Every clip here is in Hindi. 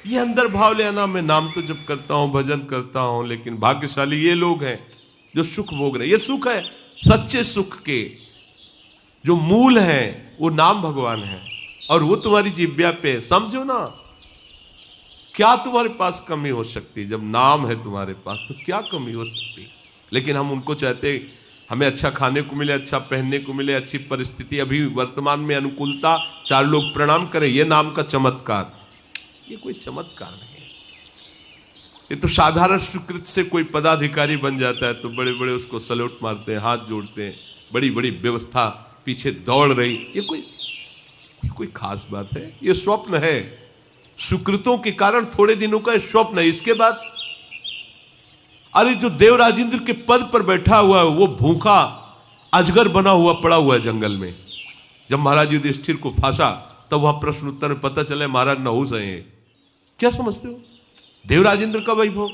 ये अंदर भाव ले आना, मैं नाम तो जप करता हूं, भजन करता हूं, लेकिन भाग्यशाली ये लोग हैं जो सुख भोग रहे। ये सुख है सच्चे सुख के जो मूल है, वो नाम भगवान है, और वो तुम्हारी जिह्वा पे। समझो ना, क्या तुम्हारे पास कमी हो सकती है? जब नाम है तुम्हारे पास तो क्या कमी हो सकती है? लेकिन हम उनको चाहते, हमें अच्छा खाने को मिले, अच्छा पहनने को मिले, अच्छी परिस्थिति, अभी वर्तमान में अनुकूलता, चार लोग प्रणाम करें, ये नाम का चमत्कार। ये कोई चमत्कार नहीं है। ये तो साधारण सुकृत से कोई पदाधिकारी बन जाता है तो बड़े बड़े उसको सल्यूट मारते हैं, हाथ जोड़ते हैं, बड़ी बड़ी व्यवस्था पीछे दौड़ रही। ये कोई खास बात है? ये स्वप्न है, सुकृतों के कारण थोड़े दिनों का स्वप्न है। इसके बाद अरे जो देवराजेंद्र के पद पर बैठा हुआ है वो भूखा अजगर बना हुआ पड़ा हुआ है जंगल में। जब महाराज युधिष्ठिर को फांसा तब वह प्रश्न उत्तर में पता चला महाराज नहुस हैं। क्या समझते हो देवराजेंद्र का वैभव?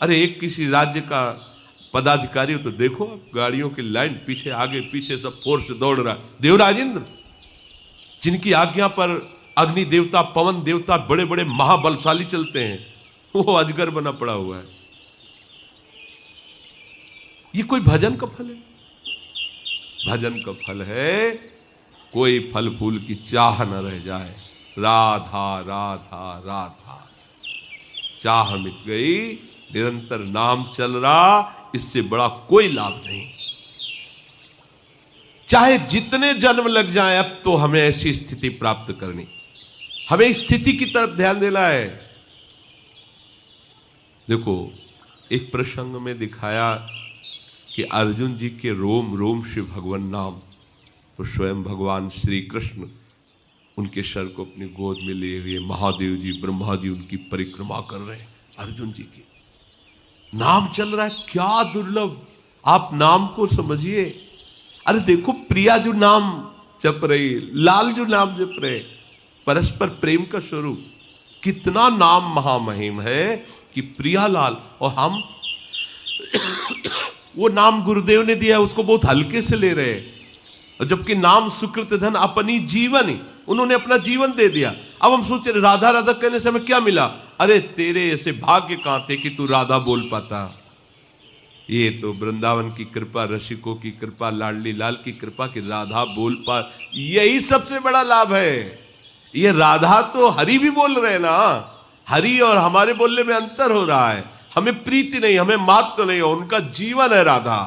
अरे एक किसी राज्य का पदाधिकारी हो तो देखो, गाड़ियों की लाइन पीछे आगे पीछे सब फोर्स दौड़ रहा। देवराजेंद्र जिनकी आज्ञा पर अग्नि देवता, पवन देवता, बड़े बड़े महाबलशाली चलते हैं, वो अजगर बना पड़ा हुआ है। ये कोई भजन का फल है? भजन का फल है कोई फल फूल की चाह न रह जाए। राधा राधा राधा, चाह मिट गई, निरंतर नाम चल रहा, इससे बड़ा कोई लाभ नहीं। चाहे जितने जन्म लग जाए, अब तो हमें ऐसी स्थिति प्राप्त करनी, हमें स्थिति की तरफ ध्यान देना है। देखो एक प्रसंग में दिखाया कि अर्जुन जी के रोम रोम से भगवान नाम, तो स्वयं भगवान श्री कृष्ण उनके सर को अपनी गोद में लिए हुए, महादेव जी ब्रह्मा जी उनकी परिक्रमा कर रहे हैं, अर्जुन जी की नाम चल रहा है। क्या दुर्लभ, आप नाम को समझिए। अरे देखो प्रिया जो नाम जप रही, लाल जो नाम जप रहे, परस्पर प्रेम का स्वरूप, कितना नाम महामहिम है कि प्रिया लाल। और हम वो नाम गुरुदेव ने दिया, उसको बहुत हल्के से ले रहे हैं, और जबकि नाम सुकृत धन अपनी जीवन ही, उन्होंने अपना जीवन दे दिया। अब हम सोच रहे राधा राधा कहने से हमें क्या मिला? अरे तेरे ऐसे भाग्य कहां थे कि तू राधा बोल पाता। ये तो वृंदावन की कृपा, रसिकों की कृपा, लाडली लाल की कृपा कि राधा बोल पा, यही सबसे बड़ा लाभ है। ये राधा तो हरि भी बोल रहे ना, हरि और हमारे बोलने में अंतर हो रहा है। हमें प्रीति नहीं, हमें महत्व नहीं, उनका जीवन है राधा।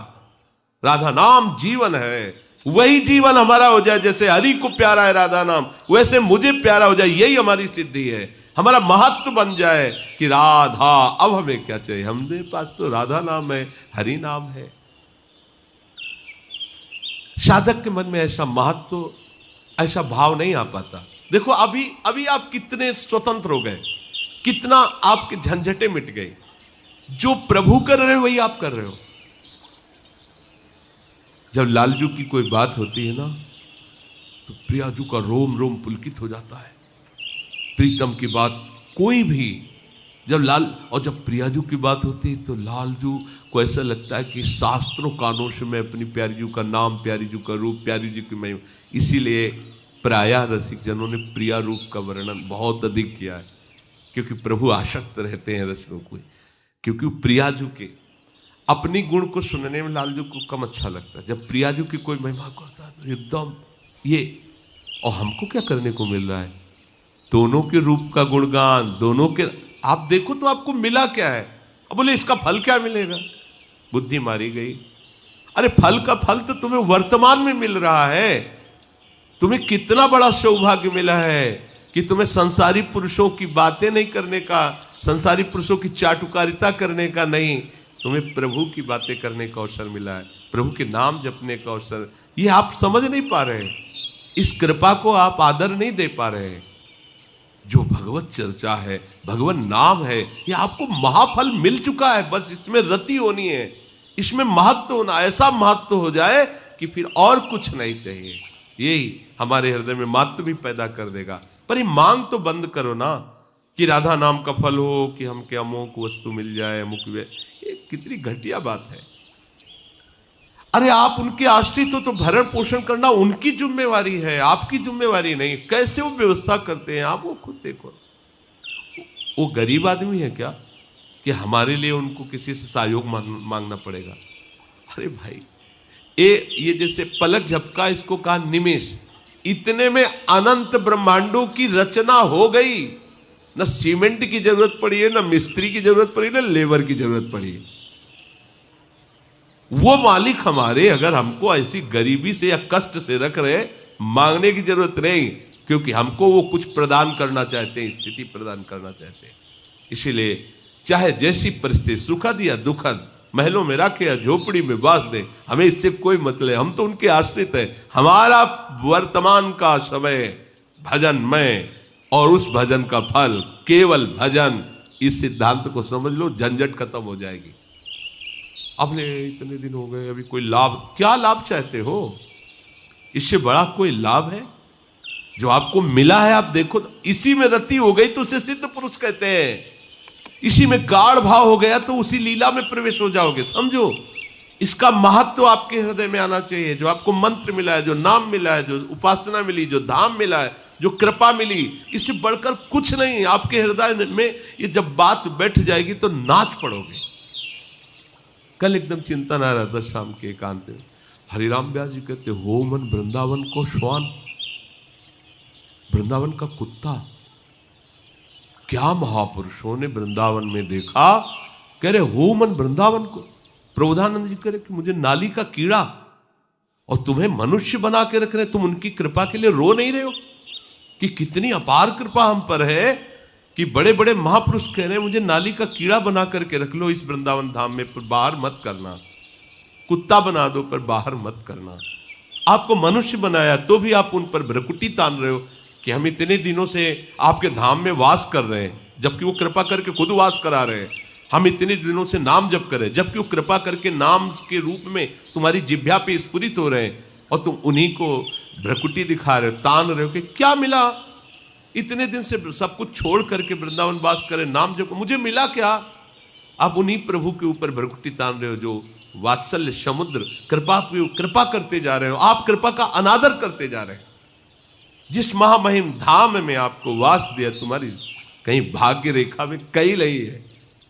राधा नाम जीवन है, वही जीवन हमारा हो जाए। जैसे हरि को प्यारा है राधा नाम, वैसे मुझे प्यारा हो जाए, यही हमारी सिद्धि है। हमारा महत्व बन जाए कि राधा, अब हमें क्या चाहिए? हमारे पास तो राधा नाम है, हरि नाम है। साधक के मन में ऐसा महत्व, ऐसा भाव नहीं आ पाता। देखो अभी आप कितने स्वतंत्र हो गए, कितना आपके झंझटे मिट गए। जो प्रभु कर रहे हो वही आप कर रहे हो। जब लालजू की कोई बात होती है ना, तो प्रियाजू का रोम रोम पुलकित हो जाता है। प्रीतम की बात कोई भी, जब प्रियाजू की बात होती है तो लालजू को ऐसा लगता है कि शास्त्रों कानों से मैं अपनी प्यारी जू का नाम, प्यारी जू का रूप, प्यारी जू की महिमा। इसीलिए प्रायः रसिक जनों ने प्रिया रूप का वर्णन बहुत अधिक किया है, क्योंकि प्रभु आसक्त रहते हैं रसिकों को, क्योंकि प्रियाजू के अपनी गुण को सुनने में लालजू को कम अच्छा लगता है। जब प्रियाजू की कोई महिमा करता है तो एकदम ये, और हमको क्या करने को मिल रहा है? दोनों के रूप का गुणगान, दोनों के आप देखो तो आपको मिला क्या है? अब बोले इसका फल क्या मिलेगा? बुद्धि मारी गई। अरे फल का फल तो तुम्हें वर्तमान में मिल रहा है। तुम्हें कितना बड़ा सौभाग्य मिला है कि तुम्हें संसारी पुरुषों की बातें नहीं करने का, संसारी पुरुषों की चाटुकारिता करने का नहीं, तुम्हें प्रभु की बातें करने का अवसर मिला है, प्रभु के नाम जपने का अवसर। ये आप समझ नहीं पा रहे, इस कृपा को आप आदर नहीं दे पा रहे। जो भगवत चर्चा है, भगवान नाम है, ये आपको महाफल मिल चुका है। बस इसमें रति होनी है, इसमें महत्व होना, ऐसा महत्व हो जाए कि फिर और कुछ नहीं चाहिए। यही हमारे हृदय में महत्व भी पैदा कर देगा। पर ये मांग तो बंद करो ना कि राधा नाम का फल हो, कि हमके अमुक वस्तु मिल जाए, अमुक। ये कितनी घटिया बात है। अरे आप उनके आश्रित हो तो भरण पोषण करना उनकी जिम्मेवारी है, आपकी जिम्मेवारी नहीं। कैसे वो व्यवस्था करते हैं आप वो खुद देखो। वो गरीब आदमी है क्या कि हमारे लिए उनको किसी से सहयोग मांगना पड़ेगा? अरे भाई, ये जैसे पलक झपका, इसको कहा निमेष, इतने में अनंत ब्रह्मांडों की रचना हो गई। न सीमेंट की जरूरत पड़ी है, न मिस्त्री की जरूरत पड़ी, न लेबर की जरूरत पड़ी है। वो मालिक हमारे अगर हमको ऐसी गरीबी से या कष्ट से रख रहे, मांगने की जरूरत नहीं, क्योंकि हमको वो कुछ प्रदान करना चाहते हैं, स्थिति प्रदान करना चाहते हैं। इसीलिए चाहे जैसी परिस्थिति, सुखद या दुखद, महलों में रखे या झोपड़ी में बास दे, हमें इससे कोई मतलब, हम तो उनके आश्रित हैं। हमारा वर्तमान का समय भजनमय और उस भजन का फल केवल भजन। इस सिद्धांत को समझ लो, झंझट खत्म हो जाएगी। आपने इतने दिन हो गए, अभी कोई लाभ, क्या लाभ चाहते हो? इससे बड़ा कोई लाभ है जो आपको मिला है? आप देखो, इसी में रति हो गई तो उसे सिद्ध पुरुष कहते हैं। इसी में गाढ़ भाव हो गया तो उसी लीला में प्रवेश हो जाओगे। समझो, इसका महत्व आपके हृदय में आना चाहिए। जो आपको मंत्र मिला है, जो नाम मिला है, जो उपासना मिली, जो धाम मिला है, जो कृपा मिली, इससे बढ़कर कुछ नहीं। आपके हृदय में ये जब बात बैठ जाएगी तो नाच पड़ोगे। कल एकदम चिंतन आ रहा था शाम के एकांत में, हरिराम व्यास जी कहते, हो मन वृंदावन को श्वान, वृंदावन का कुत्ता। क्या महापुरुषों ने वृंदावन में देखा, कह रहे हो मन वृंदावन को। प्रबोधानंद जी कह रहे कि मुझे नाली का कीड़ा, और तुम्हें मनुष्य बना के रख रहे, तुम उनकी कृपा के लिए रो नहीं रहे हो कि कितनी अपार कृपा हम पर है कि बड़े बड़े महापुरुष कह रहे हैं मुझे नाली का कीड़ा बना करके रख लो इस वृंदावन धाम में, पर बाहर मत करना। कुत्ता बना दो पर बाहर मत करना। आपको मनुष्य बनाया तो भी आप उन पर भ्रकुटी तान रहे हो कि हम इतने दिनों से आपके धाम में वास कर रहे हैं, जबकि वो कृपा करके खुद वास करा रहे हैं। हम इतने दिनों से नाम जप कर रहे हैं, जबकि वो कृपा करके नाम के रूप में तुम्हारी जिह्वा पे स्फुरित हो रहे हैं, और तुम उन्हीं को भ्रकुटी दिखा रहे हो, तान रहे हो कि क्या मिला? इतने दिन से सब कुछ छोड़ करके वृंदावन वास करे, नाम जप, मुझे मिला क्या? आप उन्हीं प्रभु के ऊपर भ्रकुटी तान रहे हो जो वात्सल्य समुद्र कृपा करते जा रहे हो। आप कृपा का अनादर करते जा रहे हैं। जिस महामहिम धाम में आपको वास दिया, तुम्हारी कहीं भाग्य रेखा में कहीं नहीं है।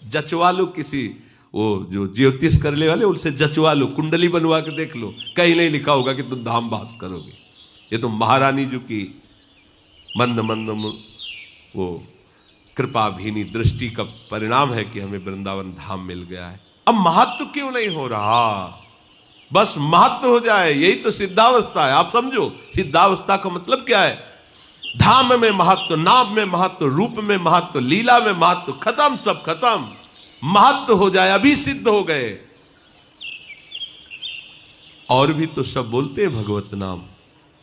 जचवा लो किसी, वो जो ज्योतिष करने वाले, उनसे जचवा लो, कुंडली बनवा के देख लो, कहीं नहीं लिखा होगा कि तुम धाम वास करोगे। ये तो महारानी जी की मंद मंद वो कृपा भीनी दृष्टि का परिणाम है कि हमें वृंदावन धाम मिल गया है। अब महत्व क्यों नहीं हो रहा? बस महत्व हो जाए, यही तो सिद्धावस्था है। आप समझो, सिद्धावस्था का मतलब क्या है? धाम में महत्व, नाम में महत्व, रूप में महत्व, लीला में महत्व, खत्म, सब खत्म। महत्व हो जाए, अभी सिद्ध हो गए। और भी तो सब बोलते हैं भगवत नाम,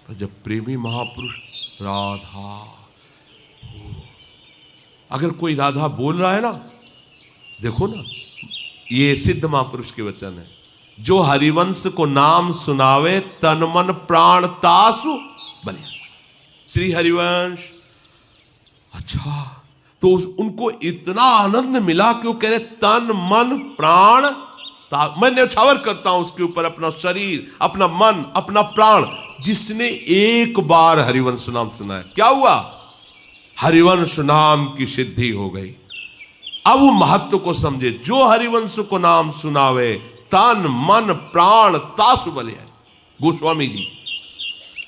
पर जब प्रेमी महापुरुष राधा, अगर कोई राधा बोल रहा है ना, देखो ना, ये सिद्ध महापुरुष के वचन है, जो हरिवंश को नाम सुनावे तन मन प्राण तासु बलिया। श्री हरिवंश, अच्छा, तो उनको इतना आनंद मिला कि वो कह रहे तन मन प्राण, मैं न्यौछावर करता हूं उसके ऊपर अपना शरीर, अपना मन, अपना प्राण। जिसने एक बार हरिवंश नाम सुना है, क्या हुआ? हरिवंश नाम की सिद्धि हो गई। अब वो महत्व को समझे, जो हरिवंश को नाम सुनावे तन मन प्राण तासु बलिया। गोस्वामी जी,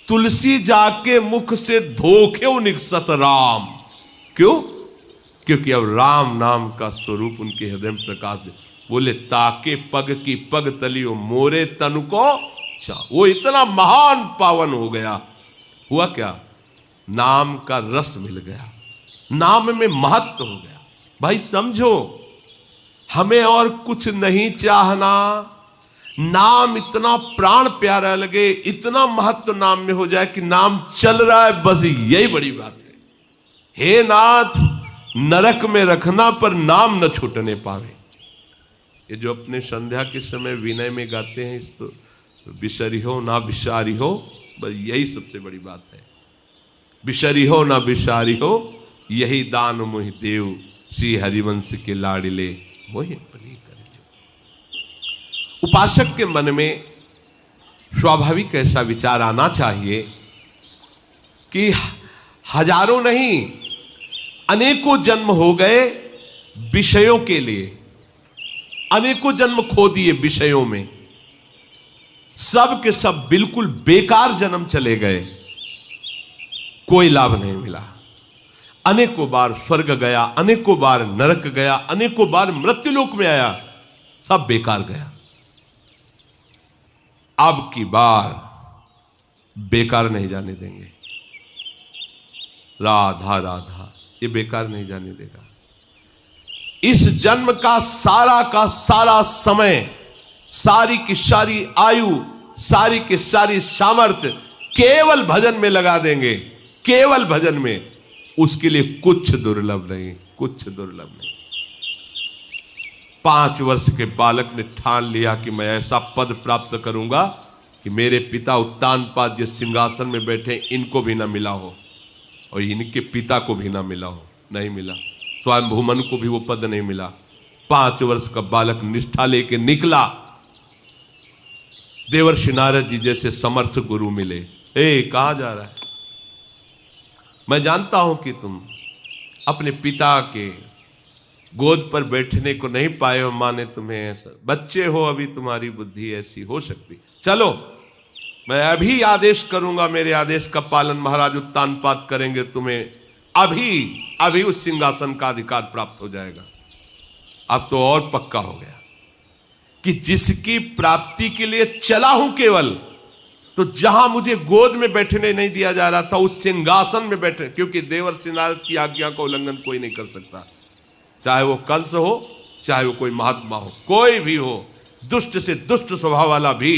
तुलसी जाके मुख से धोखे निकसत राम। क्यों? क्योंकि अब राम नाम का स्वरूप उनके हृदय में प्रकाश है। बोले ताके पग की पग तलियो मोरे तन को, वो इतना महान पावन हो गया। हुआ क्या? नाम का रस मिल गया, नाम में महत्व हो गया। भाई समझो, हमें और कुछ नहीं चाहना, नाम इतना प्राण प्यारा लगे, इतना महत्व नाम में हो जाए कि नाम चल रहा है, बस यही बड़ी बात है। हे नाथ, नरक में रखना पर नाम न छूटने पावे। ये जो अपने संध्या के समय विनय में गाते हैं, इस तो बिसरी हो ना बिसारी हो, बस यही सबसे बड़ी बात है। बिसरी हो ना बिसारी हो, यही दान मोहि देव, श्री हरिवंश के लाडिले मोहि अपनी कर जो। उपासक के मन में स्वाभाविक ऐसा विचार आना चाहिए कि हजारों नहीं, अनेकों जन्म हो गए विषयों के लिए, अनेकों जन्म खो दिए विषयों में, सब के सब बिल्कुल बेकार जन्म चले गए, कोई लाभ नहीं मिला। अनेकों बार स्वर्ग गया, अनेकों बार नरक गया, अनेकों बार मृत्युलोक में आया, सब बेकार गया। अब की बार बेकार नहीं जाने देंगे। राधा राधा, ये बेकार नहीं जाने देगा। इस जन्म का सारा समय, सारी की सारी आयु, सारी की सारी सामर्थ्य केवल भजन में लगा देंगे, केवल भजन में। उसके लिए कुछ दुर्लभ नहीं, कुछ दुर्लभ नहीं। 5 वर्ष के बालक ने ठान लिया कि मैं ऐसा पद प्राप्त करूंगा कि मेरे पिता उत्तानपाद जिस सिंहासन में बैठे इनको भी ना मिला हो और इनके पिता को भी ना मिला हो। नहीं मिला, स्वयं भूमन को भी वो पद नहीं मिला। 5 वर्ष का बालक निष्ठा लेके निकला, देवर्षि नारद जी जैसे समर्थ गुरु मिले। कहां जा रहा है? मैं जानता हूं कि तुम अपने पिता के गोद पर बैठने को नहीं पाए हो, माँ ने तुम्हें ऐसा, बच्चे हो अभी, तुम्हारी बुद्धि ऐसी हो सकती। चलो मैं अभी आदेश करूंगा, मेरे आदेश का पालन महाराज उत्तानपाद करेंगे, तुम्हें अभी उस सिंहासन का अधिकार प्राप्त हो जाएगा। अब तो और पक्का हो गया कि जिसकी प्राप्ति के लिए चला हूं केवल, तो जहां मुझे गोद में बैठने नहीं दिया जा रहा था उस सिंहासन में बैठे, क्योंकि देवर्षि नारद की आज्ञा का उल्लंघन कोई नहीं कर सकता, चाहे वो कंस हो, चाहे वो कोई महात्मा हो, कोई भी हो। दुष्ट से दुष्ट स्वभाव वाला भी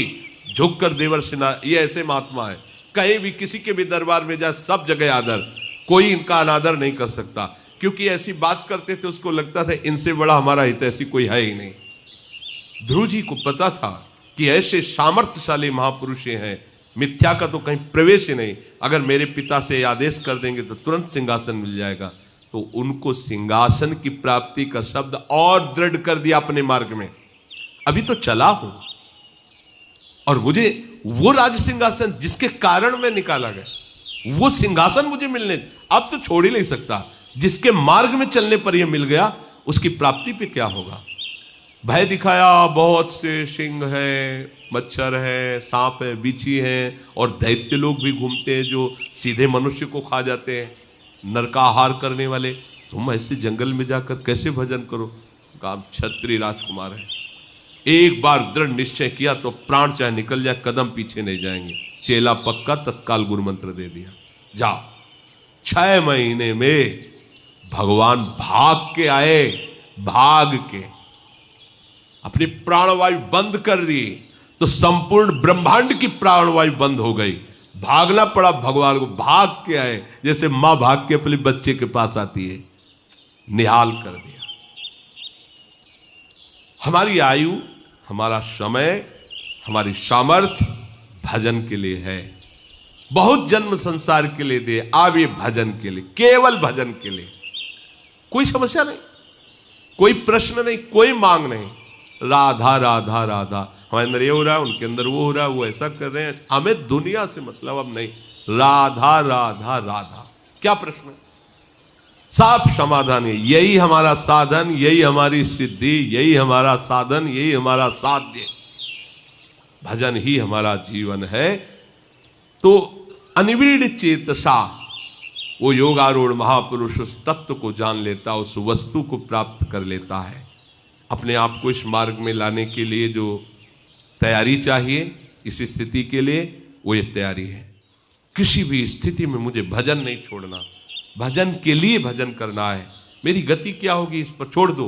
झुककर देवर्षि नारद, ये ऐसे महात्मा है, कहीं भी किसी के भी दरबार में जाए सब जगह आदर, कोई इनका अनादर नहीं कर सकता। क्योंकि ऐसी बात करते थे, उसको लगता था इनसे बड़ा हमारा हितैषी कोई है ही नहीं। ध्रुव जी को पता था कि ऐसे सामर्थ्यशाली महापुरुष हैं, मिथ्या का तो कहीं प्रवेश ही नहीं। अगर मेरे पिता से आदेश कर देंगे तो तुरंत सिंहासन मिल जाएगा। तो उनको सिंहासन की प्राप्ति का शब्द और दृढ़ कर दिया अपने मार्ग में। अभी तो चला हूं और मुझे वो राज सिंहासन जिसके कारण मैं निकाला गया, वो सिंहासन मुझे मिलने, अब तो छोड़ ही नहीं सकता। जिसके मार्ग में चलने पर यह मिल गया, उसकी प्राप्ति पे क्या होगा? भय दिखाया, बहुत से सिंह है, मच्छर है, सांप है, बिच्छी है, और दैत्य लोग भी घूमते हैं जो सीधे मनुष्य को खा जाते हैं, नरकाहार करने वाले। तुम ऐसे जंगल में जाकर कैसे भजन करो? काम क्षत्रिय राजकुमार है। एक बार दृढ़ निश्चय किया तो प्राण चाहे निकल जाए, कदम पीछे नहीं जाएंगे। चेला पक्का, तत्काल गुरु मंत्र दे दिया, जाओ। 6 महीने में भगवान भाग के आए, भाग के अपनी प्राणवायु बंद कर दी, तो संपूर्ण ब्रह्मांड की प्राणवायु बंद हो गई। भागना पड़ा भगवान को, भाग के आए, जैसे मां भाग के अपने बच्चे के पास आती है। निहाल कर दिया। हमारी आयु, हमारा समय, हमारी सामर्थ्य भजन के लिए है। बहुत जन्म संसार के लिए दे, अब ये भजन के लिए, केवल भजन के लिए। कोई समस्या नहीं, कोई प्रश्न नहीं, कोई मांग नहीं। राधा राधा राधा, हमारे अंदर ये हो रहा है, उनके अंदर वो हो रहा है, वो ऐसा कर रहे हैं, हमें दुनिया से मतलब अब नहीं। राधा राधा राधा, क्या प्रश्न? साफ समाधान है। यही हमारा साधन, यही हमारी सिद्धि, यही हमारा साधन, यही हमारा साध्य। भजन ही हमारा जीवन है। तो अनिविड़ चेतसा, वो योगारूढ़ महापुरुष उस तत्व को जान लेता, उस वस्तु को प्राप्त कर लेता है। अपने आप को इस मार्ग में लाने के लिए जो तैयारी चाहिए, इस स्थिति के लिए, वो ये तैयारी है। किसी भी स्थिति में मुझे भजन नहीं छोड़ना, भजन के लिए भजन करना है। मेरी गति क्या होगी इस पर छोड़ दो,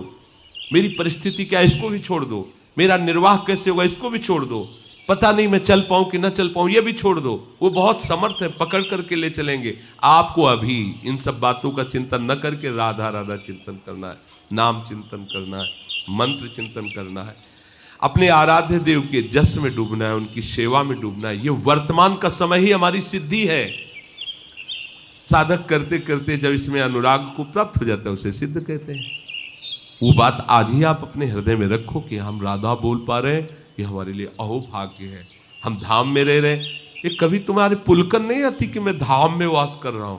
मेरी परिस्थिति क्या है इसको भी छोड़ दो, मेरा निर्वाह कैसे होगा इसको भी छोड़ दो, पता नहीं मैं चल पाऊं कि ना चल पाऊं ये भी छोड़ दो। वो बहुत समर्थ है, पकड़ करके ले चलेंगे आपको। अभी इन सब बातों का चिंतन न करके राधा राधा चिंतन करना है, नाम चिंतन करना है, मंत्र चिंतन करना है, अपने आराध्य देव के जस में डूबना है, उनकी सेवा में डूबना है। ये वर्तमान का समय ही हमारी सिद्धि है। साधक करते करते जब इसमें अनुराग को प्राप्त हो जाता है, उसे सिद्ध कहते हैं। वो बात आज ही आप अपने हृदय में रखो कि हम राधा बोल पा रहे हैं, ये हमारे लिए अहोभाग्य है। हम धाम में रह रहे हैं। ये कभी तुम्हारे पुलकन नहीं आती कि मैं धाम में वास कर रहा हूं।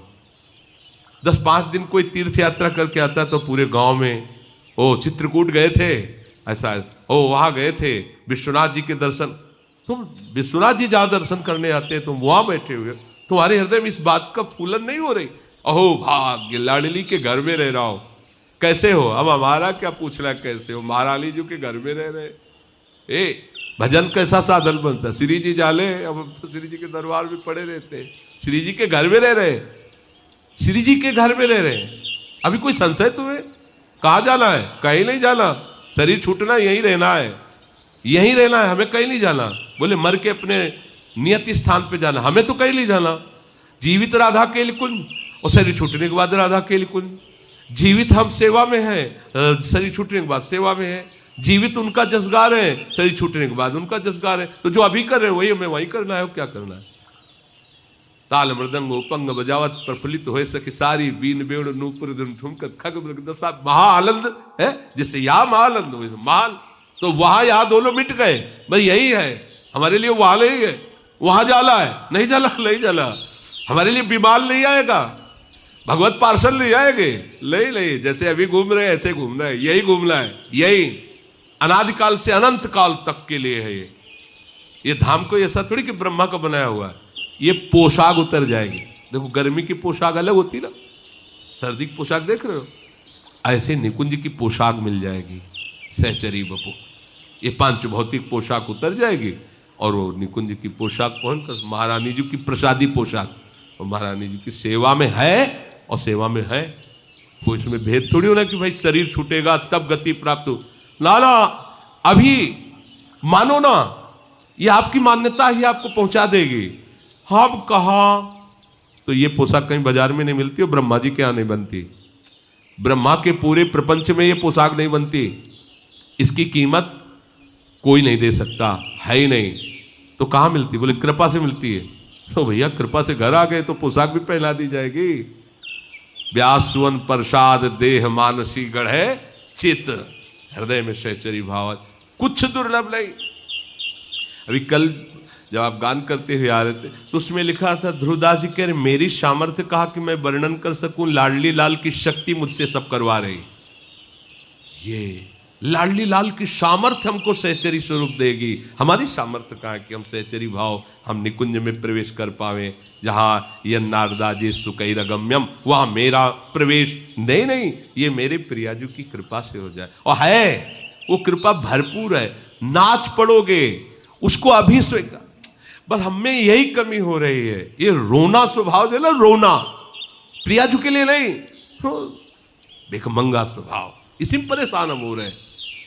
10-5 दिन कोई तीर्थ यात्रा करके आता है तो पूरे गांव में, ओ चित्रकूट गए थे, ऐसा, ओ वहां गए थे विश्वनाथ जी के दर्शन। तुम विश्वनाथ जी जहां दर्शन करने आते हैं तुम वहां बैठे हुए, तुम्हारे हृदय में इस बात का फूलन नहीं हो रही? अहो भाग्य, लाडली के घर में रह रहा हो। कैसे हो? अब हमारा क्या पूछना कैसे हो, महारानी जी के घर में रह रहे। ए भजन कैसा साधन बनता है? श्री जी जाले, अब हम तो श्री जी के दरबार में पड़े रहते, श्री जी के घर में रह रहे, श्री जी के घर में रह रहे। अभी कोई संशय तुम्हें? कहाँ जाना है? कहीं नहीं जाना, शरीर छूटना, यहीं रहना है, यहीं रहना है, हमें कहीं नहीं जाना। बोले मर के अपने नियत स्थान पे जाना, हमें तो कहीं नहीं जाना। जीवित राधा के लिए कुंज और शरीर छूटने के बाद राधा के लिए कुंज। जीवित हम सेवा में है, शरीर छूटने के बाद सेवा में है। जीवित उनका जसगार है, शरीर छूटने के बाद उनका जसगार है। तो जो अभी कर रहे हैं वही हमें वही करना है। क्या करना है? ताल मृदंग उपंग बजावत प्रफुल्लित हो सके सारी, बीन बेड़ नूपुर ठुमक खग दशा महा आनंद है, जिससे या महानंद हो महान। तो वहां यहां दोनों मिट गए, भाई यही है हमारे लिए, वहां नहीं है, वहां जाला है, नहीं जाला, नहीं जाला। हमारे लिए विमान नहीं आएगा, भगवत पार्सल नहीं आएंगे, नहीं, जैसे अभी घूम रहे हैं ऐसे घूमना है, यही घूमना है, यही अनादिकाल से अनंत काल तक के लिए है। ये धाम को ऐसा थोड़ी कि ब्रह्मा का बनाया हुआ है। ये पोशाक उतर जाएगी। देखो गर्मी की पोशाक अलग होती ना, सर्दी की पोशाक देख रहे हो, ऐसे निकुंज की पोशाक मिल जाएगी। सहचरी बपू, ये पांच भौतिक पोशाक उतर जाएगी और वो निकुंज की पोशाक पहनकर महारानी जी की प्रसादी पोशाक, और महारानी जी की सेवा में है और सेवा में है। वो इसमें भेद थोड़ी होना कि भाई शरीर छूटेगा तब गति प्राप्त हो, ना ना, अभी मानो ना, ये आपकी मान्यता ही आपको पहुंचा देगी। हम कहा तो ये पोशाक कहीं बाजार में नहीं मिलती और ब्रह्मा जी के यहाँ नहीं बनती, ब्रह्मा के पूरे प्रपंच में ये पोशाक नहीं बनती, इसकी कीमत कोई नहीं दे सकता, है ही नहीं। तो कहाँ मिलती? बोले कृपा से मिलती है। तो भैया कृपा से घर आ गए तो पोशाक भी पहना दी जाएगी। व्यास सुवन प्रसाद देह मानसी गढ़े चित, हृदय में सहचरी भाव, कुछ दुर्लभ नहीं। अभी कल जब आप गान करते हुए आ रहे थे तो उसमें लिखा था, ध्रुवदास जी कह रहे मेरी सामर्थ्य कहा कि मैं वर्णन कर सकूं, लाडली लाल की शक्ति मुझसे सब करवा रही। ये लाडली लाल की सामर्थ्य हमको सहचरी स्वरूप देगी। हमारी सामर्थ्य कहाँ कि हम सहचरी भाव, हम निकुंज में प्रवेश कर पावे, जहाँ ये नारदाजी सुकैरगम्यम, वहाँ मेरा प्रवेश नहीं, ये मेरे प्रियाजू की कृपा से हो जाए। और है वो कृपा भरपूर है, नाच पड़ोगे उसको अभी स्वीकार। बस हमें यही कमी हो रही है, ये रोना स्वभाव जो है ना, रोना प्रियाजू के लिए नहीं, देख मंगा स्वभाव, इसी में परेशान हम हो रहे हैं।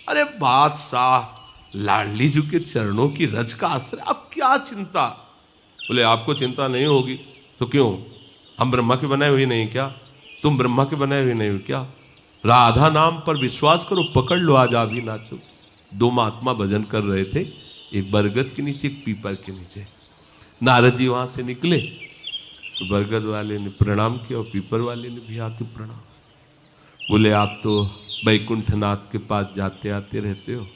अरे बादशाह लाडली जी के चरणों की रज का आश्रय, अब क्या चिंता? बोले आपको चिंता नहीं होगी तो क्यों? हम ब्रह्मा के बनाए हुए नहीं क्या? तुम ब्रह्मा के बनाए हुए नहीं हो क्या? राधा नाम पर विश्वास करो, पकड़ लो, आज आ भी नाचो। दो महात्मा भजन कर रहे थे, एक बरगद के नीचे एक पीपल के नीचे। नारद जी वहां से निकले तो बरगद वाले ने प्रणाम किया और पीपल वाले ने भी आके प्रणाम। बोले आप तो वैकुंठनाथ के पास जाते आते रहते हो,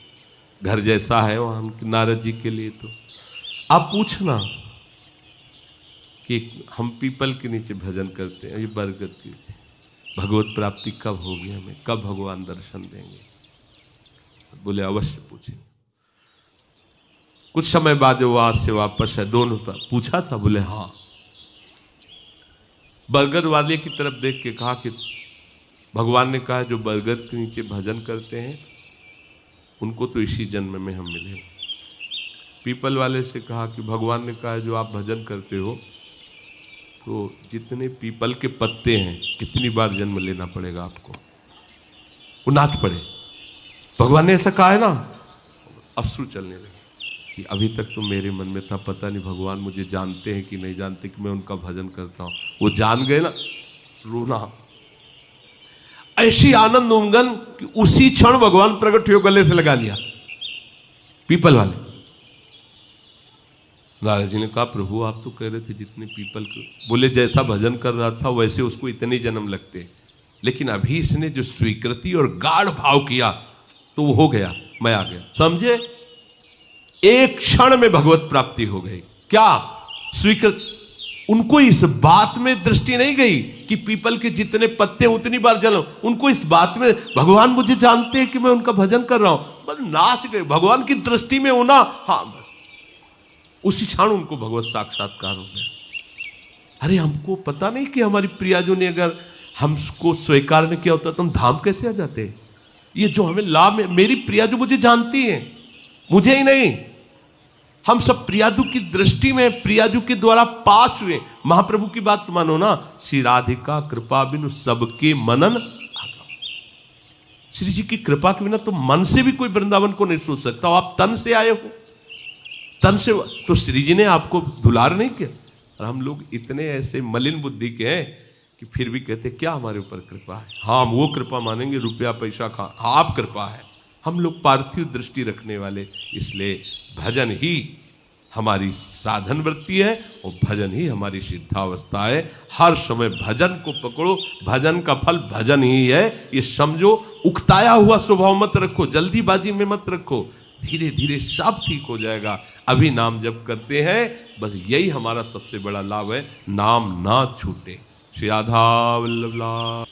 घर जैसा है वहां नारद जी के लिए, तो आप पूछना कि हम पीपल के नीचे भजन करते हैं, ये बरगद के नीचे, भगवत प्राप्ति कब होगी, हमें कब भगवान दर्शन देंगे? बोले अवश्य पूछे। कुछ समय बाद जो वहां से वापस है, दोनों पूछा था, बोले हाँ। बरगद वाले की तरफ देख के कहा कि भगवान ने कहा जो बरगद के नीचे भजन करते हैं उनको तो इसी जन्म में हम मिलेंगे। पीपल वाले से कहा कि भगवान ने कहा जो आप भजन करते हो तो जितने पीपल के पत्ते हैं कितनी बार जन्म लेना पड़ेगा आपको, वो नाच पड़े। भगवान ने ऐसा कहा है ना, अश्रु चलने लगे कि अभी तक तो मेरे मन में था, पता नहीं भगवान मुझे जानते हैं कि नहीं जानते कि मैं उनका भजन करता हूं। वो जान गए ना, रोना ऐसी आनंद उमगन कि उसी क्षण भगवान प्रकट हुए, गले से लगा लिया पीपल वाले। नारद जी ने कहा प्रभु आप तो कह रहे थे जितने पीपल को, बोले जैसा भजन कर रहा था वैसे उसको इतने जन्म लगते, लेकिन अभी इसने जो स्वीकृति और गाढ़ भाव किया तो वो हो गया, मैं आ गया, समझे? एक क्षण में भगवत प्राप्ति हो गई। क्या स्वीकृत? उनको इस बात में दृष्टि नहीं गई कि पीपल के जितने पत्ते उतनी बार जलो, उनको इस बात में भगवान मुझे जानते हैं कि मैं उनका भजन कर रहा हूं, बस नाच गए भगवान की दृष्टि में होना। हाँ बस उसी क्षण उनको भगवत साक्षात्कार हो गया। अरे हमको पता नहीं कि हमारी प्रियाजू ने अगर हमको स्वीकार नहीं किया होता तो हम धाम कैसे आ जाते। ये जो हमें लाभ है, मेरी प्रियाजू मुझे जानती है, मुझे ही नहीं, हम सब प्रियाजू की दृष्टि में प्रियाजू के द्वारा पास हुए। महाप्रभु की बात मानो ना, श्री राधिका कृपा बिनु सबके मनन आगम। श्री जी की कृपा के बिना तो मन से भी कोई वृंदावन को नहीं सोच सकता। आप तन से आए हो, तन से तो श्री जी ने आपको दुलार नहीं किया। और हम लोग इतने ऐसे मलिन बुद्धि के हैं कि फिर भी कहते क्या हमारे ऊपर कृपा है। हाँ हम वो कृपा मानेंगे, रुपया पैसा खा, आप कृपा है। हम लोग पार्थिव दृष्टि रखने वाले, इसलिए भजन ही हमारी साधन वृत्ति है और भजन ही हमारी सिद्धावस्था है। हर समय भजन को पकड़ो, भजन का फल भजन ही है, ये समझो। उकताया हुआ स्वभाव मत रखो, जल्दीबाजी में मत रखो, धीरे धीरे सब ठीक हो जाएगा। अभी नाम जप करते हैं, बस यही हमारा सबसे बड़ा लाभ है, नाम ना छूटे। श्री राधा वल्लभ।